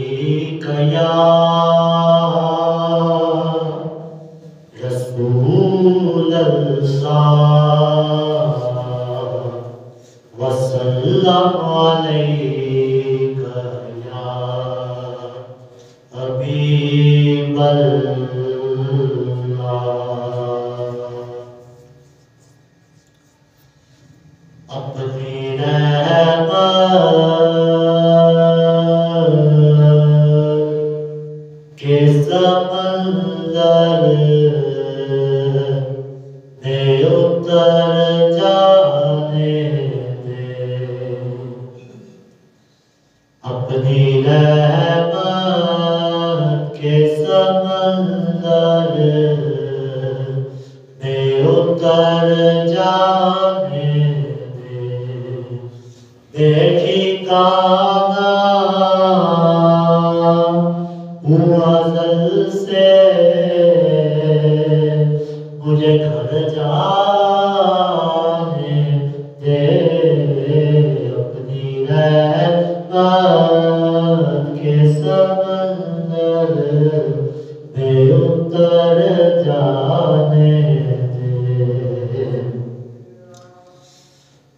या रसूल अल्लाह वसल्लम अलैका या हबीब अल्लाह। अपनी के समंदर में उतर जाने दे, अपनी रहमत के समंदर में उतर जाने दे। देखी काना अज़ल से मुझे घर जाने दे, अपनी रहमत के समंदर में उतर जाने दे।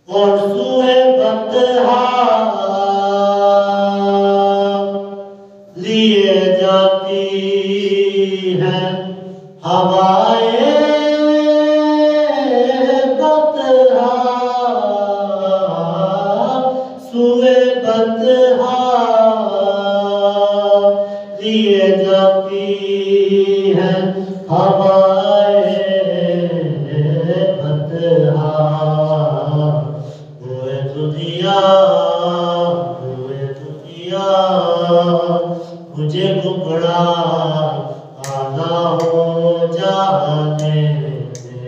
और सूए बतहा लिए जाती है हवाएं बतहा, सूए बतहा लिए जाती है हवाएं बतहा। हुए दुनिया मुझे घुमड़ा आना हो जाने दे।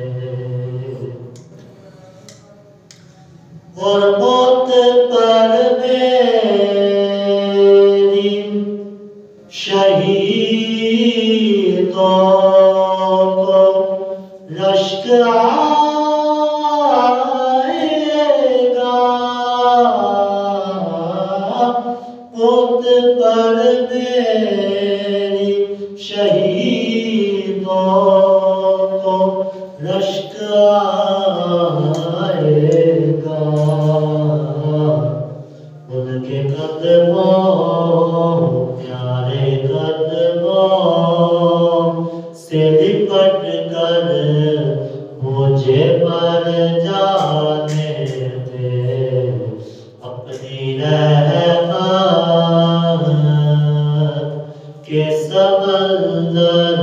और मौत पर मेरी शहीदों को रश्क आएगा, मौत पर मेरी शहीदों को रश्क आएगा। उनके कदमों प्यारे कदमों से लिपट कर मुझे मर जाने दे, अपनी रहमत के समंदर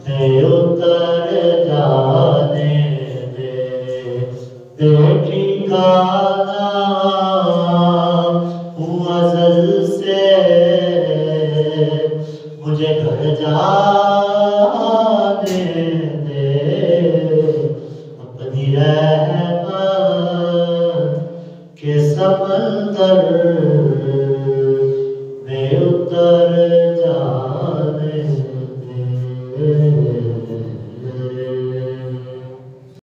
में उतर जाने दे। देखी गाना अज़ल से मुझे घर जाने दे, अपनी रहमत के समंदर